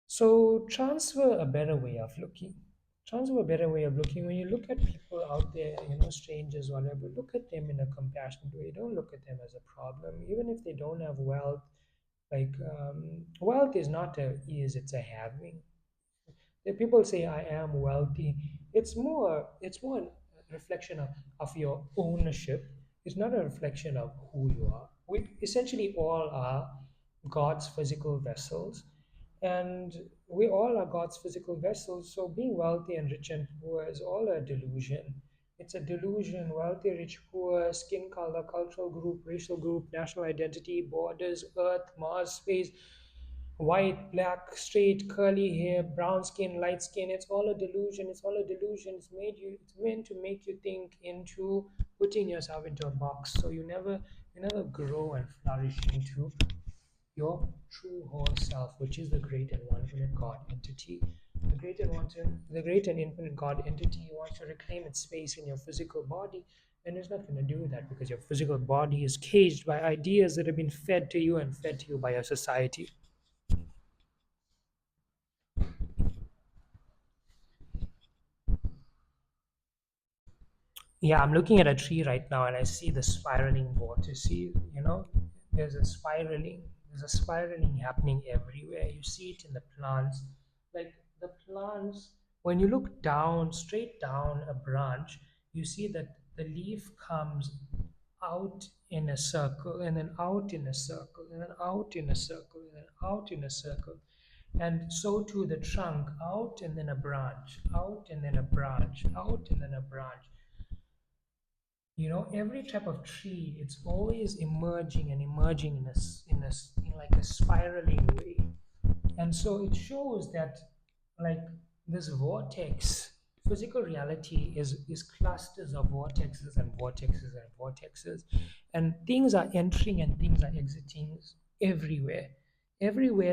So transfer a better way of looking. Transfer a better way of looking. When you look at people out there, strangers, whatever, look at them in a compassionate way. Don't look at them as a problem. Even if they don't have wealth, like wealth is not a is, it's a having. If people say I am wealthy, it's more a reflection of your ownership. It's not a reflection of who you are. We essentially all are God's physical vessels, and we all are God's physical vessels. So being wealthy and rich and poor is all a delusion. It's a delusion. Wealthy, rich, poor, skin color, cultural group, racial group, national identity, borders, earth, Mars, space, white, black, straight, curly hair, brown skin, light skin. It's all a delusion. It's all a delusion. It's meant to make you think into putting yourself into a box. So you never grow and flourish into your true whole self, which is the great and one infinite God entity. The great and infinite God entity wants to reclaim its space in your physical body, and it's not going to do that because your physical body is caged by ideas that have been fed to you and fed to you by your society. Yeah, I'm looking at a tree right now and I see the spiraling water. See, there's a spiraling happening everywhere. You see it in the plants. Like the plants, when you look down, straight down a branch, you see that the leaf comes out in a circle and then out in a circle and then out in a circle and then out in a circle. And so too the trunk, out and then a branch, out and then a branch, out and then a branch. Every type of tree, it's always emerging and emerging in like a spiraling way. And so it shows that, like, this vortex, physical reality is clusters of vortexes and vortexes and vortexes, and things are entering and things are exiting everywhere.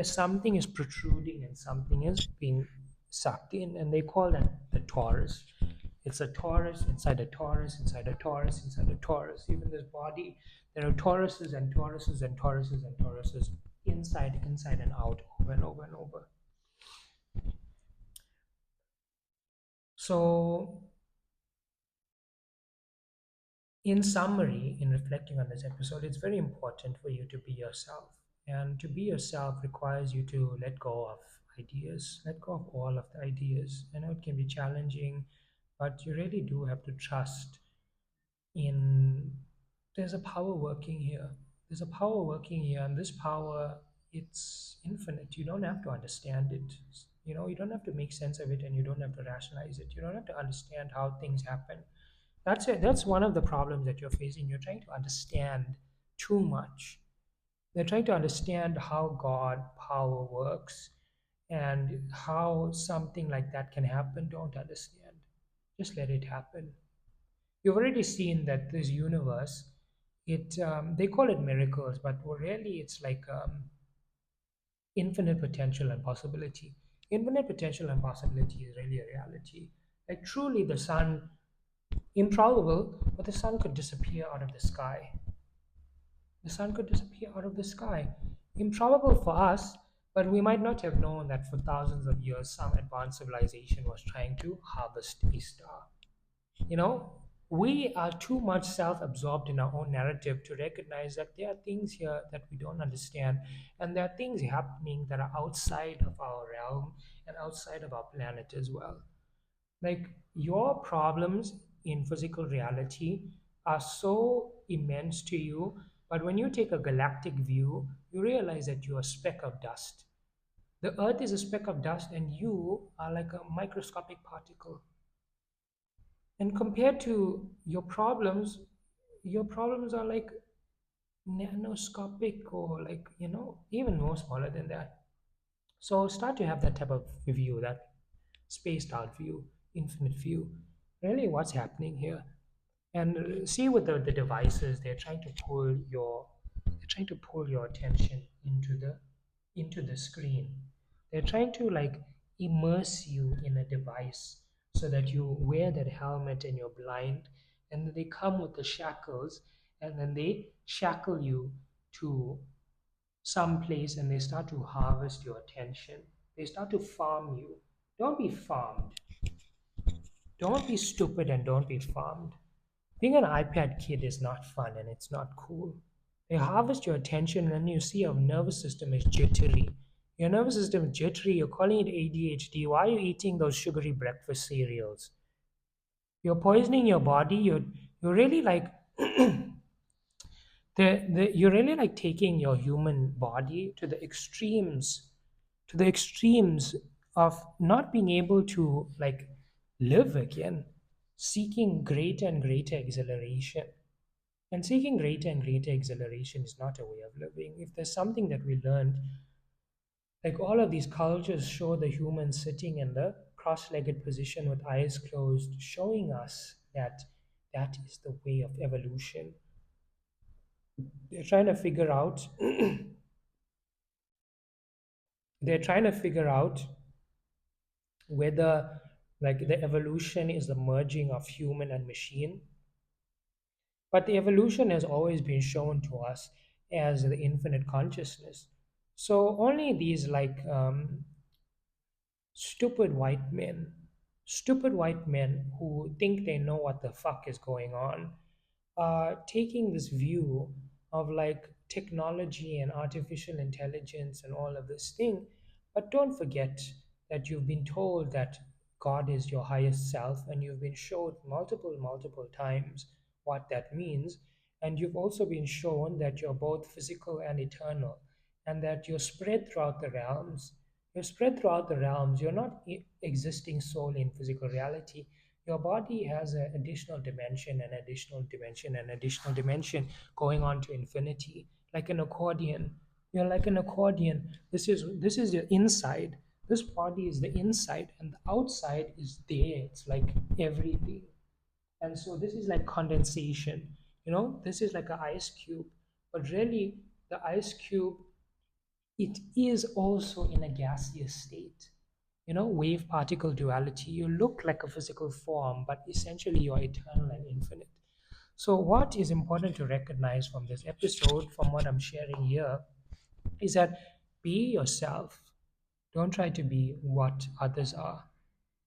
Something is protruding and something is being sucked in, and they call that the torus. It's a torus inside a torus inside a torus inside a torus. Even this body, there are toruses and toruses and toruses and toruses inside, inside and out, over and over and over. So, in summary, in reflecting on this episode, it's very important for you to be yourself. And to be yourself requires you to let go of ideas, let go of all of the ideas. I know it can be challenging, but you really do have to trust in there's a power working here. There's a power working here, and this power, it's infinite. You don't have to understand it. You don't have to make sense of it, and you don't have to rationalize it. You don't have to understand how things happen. That's it. That's one of the problems that you're facing. You're trying to understand too much. They're trying to understand how God power works and how something like that can happen. Don't understand. Just let it happen. You've already seen that this universe, it they call it miracles, but really it's like infinite potential and possibility. Infinite potential and possibility is really a reality. Like truly, the sun, improbable, but the sun could disappear out of the sky. The sun could disappear out of the sky. Improbable for us, but we might not have known that for thousands of years some advanced civilization was trying to harvest a star. You know, we are too much self absorbed in our own narrative to recognize that there are things here that we don't understand, and there are things happening that are outside of our realm and outside of our planet as well. Like your problems in physical reality are so immense to you, but when you take a galactic view, you realize that you're a speck of dust. The earth is a speck of dust, and you are like a microscopic particle. And compared to your problems are like nanoscopic, or like, even more smaller than that. So start to have that type of view, that spaced out view, infinite view. Really, what's happening here? And see with the devices, they're trying to pull your attention into the screen. They're trying to like immerse you in a device so that you wear that helmet and you're blind, and then they come with the shackles, and then they shackle you to some place, and they start to harvest your attention. They start to farm you. Don't be farmed. Don't be stupid, and don't be farmed. Being an iPad kid is not fun, and it's not cool. They harvest your attention, and you see your nervous system is jittery. Your nervous system is jittery. You're calling it ADHD. Why are you eating those sugary breakfast cereals? You're poisoning your body. You're really like you're really like taking your human body to the extremes of not being able to like live again, seeking greater and greater exhilaration. And seeking greater and greater exhilaration is not a way of living. If there's something that we learned, like all of these cultures show the human sitting in the cross-legged position with eyes closed, showing us that that is the way of evolution. They're trying to figure out they're trying to figure out whether like the evolution is the merging of human and machine. But the evolution has always been shown to us as the infinite consciousness. So only these like stupid white men, stupid white men who think they know what the fuck is going on, taking this view of like technology and artificial intelligence and all of this thing. But don't forget that you've been told that God is your highest self, and you've been shown multiple times what that means. And you've also been shown that you're both physical and eternal, and that you're spread throughout the realms. You're spread throughout the realms. You're not existing solely in physical reality. Your body has an additional dimension, an additional dimension, an additional dimension, going on to infinity, like an accordion. You're like an accordion. This is your inside. This body is the inside, and the outside is there. It's like everything. And so this is like condensation. This is like an ice cube, but really the ice cube, it is also in a gaseous state. wave particle duality. You look like a physical form, but essentially you're eternal and infinite. So, what is important to recognize from this episode, from what I'm sharing here, is that be yourself. Don't try to be what others are.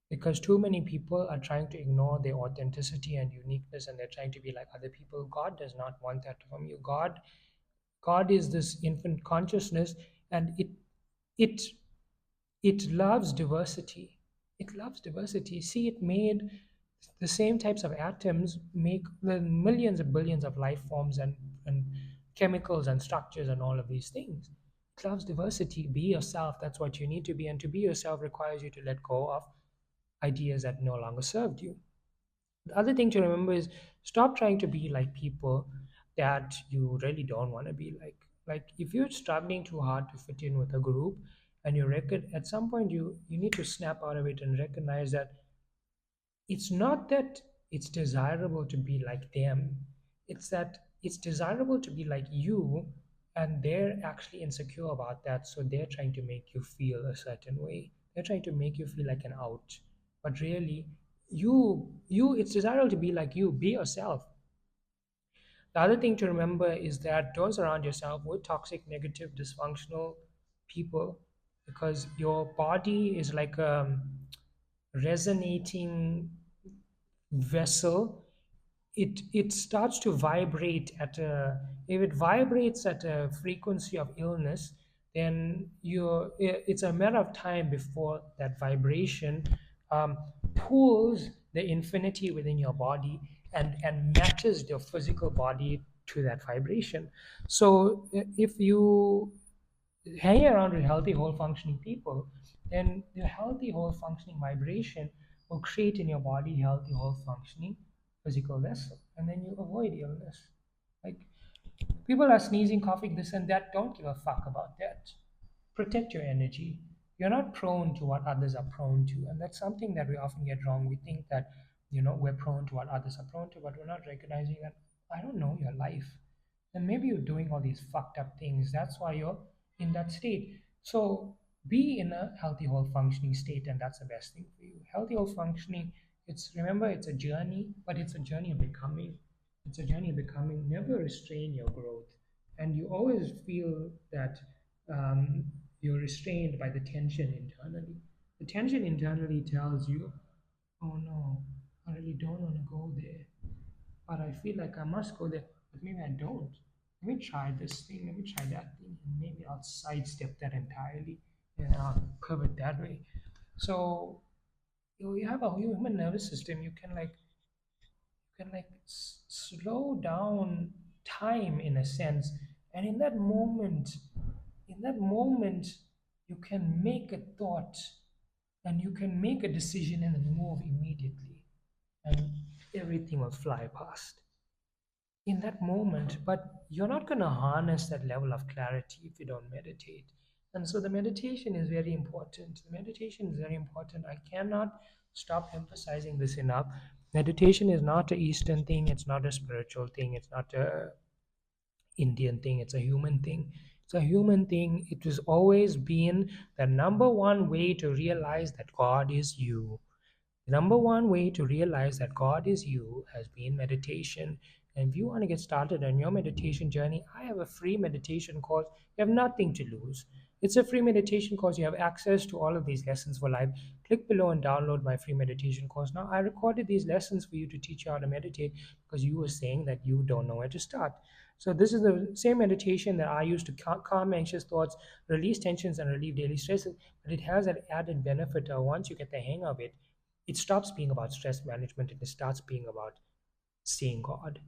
Because too many people are trying to ignore their authenticity and uniqueness, and they're trying to be like other people. God does not want that from you. God is this infinite consciousness, and it it loves diversity. It loves diversity. See, it made the same types of atoms make the millions and billions of life forms and chemicals and structures and all of these things. It loves diversity. Be yourself. That's what you need to be. And to be yourself requires you to let go of ideas that no longer served you. The other thing to remember is stop trying to be like people that you really don't want to be like. Like if you're struggling too hard to fit in with a group and you reckon at some point you need to snap out of it and recognize that it's not that it's desirable to be like them. It's that it's desirable to be like you, and they're actually insecure about that. So they're trying to make you feel a certain way. They're trying to make you feel like an out. But really, it's desirable to be like you. Be yourself. The other thing to remember is that don't surround yourself with toxic, negative, dysfunctional people, because your body is like a resonating vessel. It starts to vibrate at a if it vibrates at a frequency of illness, then it's a matter of time before that vibration um, pulls the infinity within your body and matches your physical body to that vibration. So if you hang around with healthy, whole functioning people, then the healthy, whole functioning vibration will create in your body healthy, whole functioning physical vessel. And then you avoid illness. Like people are sneezing, coughing, this and that. Don't give a fuck about that. Protect your energy. You're not prone to what others are prone to. And that's something that we often get wrong. We think that, we're prone to what others are prone to, but we're not recognizing that I don't know your life. And maybe you're doing all these fucked up things. That's why you're in that state. So be in a healthy, whole functioning state, and that's the best thing for you. Healthy, whole functioning, remember, it's a journey, but it's a journey of becoming. It's a journey of becoming. Never restrain your growth. And you always feel that you're restrained by the tension internally. The tension internally tells you, oh no, I really don't want to go there, but I feel like I must go there, but maybe I don't. Let me try this thing, let me try that thing, and maybe I'll sidestep that entirely and I'll pivot that way. So you have a human nervous system. You can slow down time in a sense, and in that moment, you can make a thought and you can make a decision and then move immediately, and everything will fly past in that moment. But you're not going to harness that level of clarity if you don't meditate. And so the meditation is very important. The meditation is very important. I cannot stop emphasizing this enough. Meditation is not a Eastern thing, it's not a spiritual thing, it's not a Indian thing, it's a human thing. It's a human thing. It has always been the number one way to realize that God is you. The number one way to realize that God is you has been meditation. And if you want to get started on your meditation journey, I have a free meditation course. You have nothing to lose. It's a free meditation course. You have access to all of these lessons for life. Click below and download my free meditation course. Now, I recorded these lessons for you to teach you how to meditate because you were saying that you don't know where to start. So, this is the same meditation that I use to calm anxious thoughts, release tensions, and relieve daily stresses. But it has an added benefit. Once you get the hang of it, it stops being about stress management and it starts being about seeing God.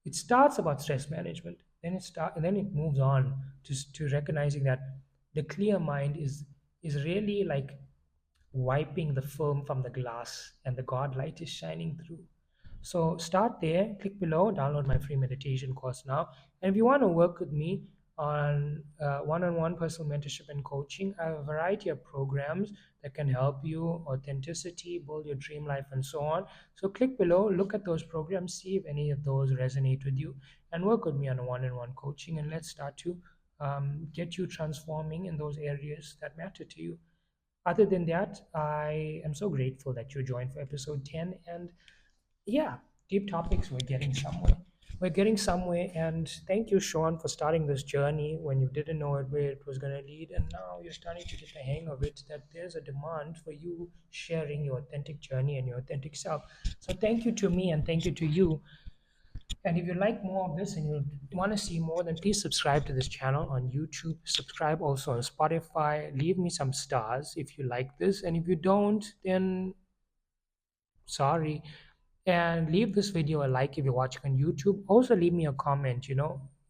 It starts about stress management, and then it moves on to recognizing that the clear mind is really like wiping the film from the glass and the God light is shining through. So start there, click below, download my free meditation course now. And if you want to work with me on one-on-one personal mentorship and coaching, I have a variety of programs that can help you authenticity, build your dream life, and so on. So click below, look at those programs, see if any of those resonate with you, and work with me on a one-on-one coaching. And let's start to get you transforming in those areas that matter to you. Other than that, I am so grateful that you joined for episode 10. And yeah, deep topics, we're getting somewhere. We're getting somewhere. And thank you, Shaun, for starting this journey when you didn't know it, where it was going to lead. And now you're starting to get the hang of it, that there's a demand for you sharing your authentic journey and your authentic self. So thank you to me and thank you to you. And if you like more of this and you want to see more, then please subscribe to this channel on YouTube. Subscribe also on Spotify. Leave me some stars if you like this. And if you don't, then sorry. And leave this video a like if you're watching on YouTube. Also leave me a comment.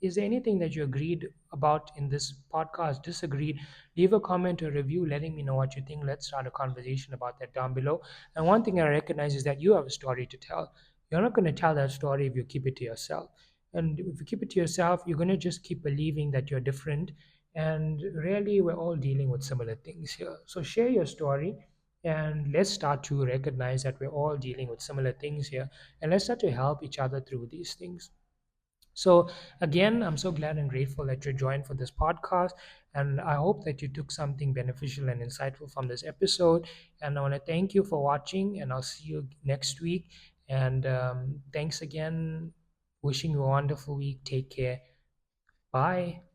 Is there anything that you agreed about in this podcast, disagreed? Leave a comment or review letting me know what you think. Let's start a conversation about that down below. And one thing I recognize is that you have a story to tell. You're not going to tell that story if you keep it to yourself. And if you keep it to yourself, you're going to just keep believing that you're different. And really, we're all dealing with similar things here. So share your story, and let's start to recognize that we're all dealing with similar things here, and let's start to help each other through these things. So, again, I'm so glad and grateful that you joined for this podcast. And I hope that you took something beneficial and insightful from this episode. And I want to thank you for watching, and I'll see you next week. And thanks again. Wishing you a wonderful week. Take care. Bye.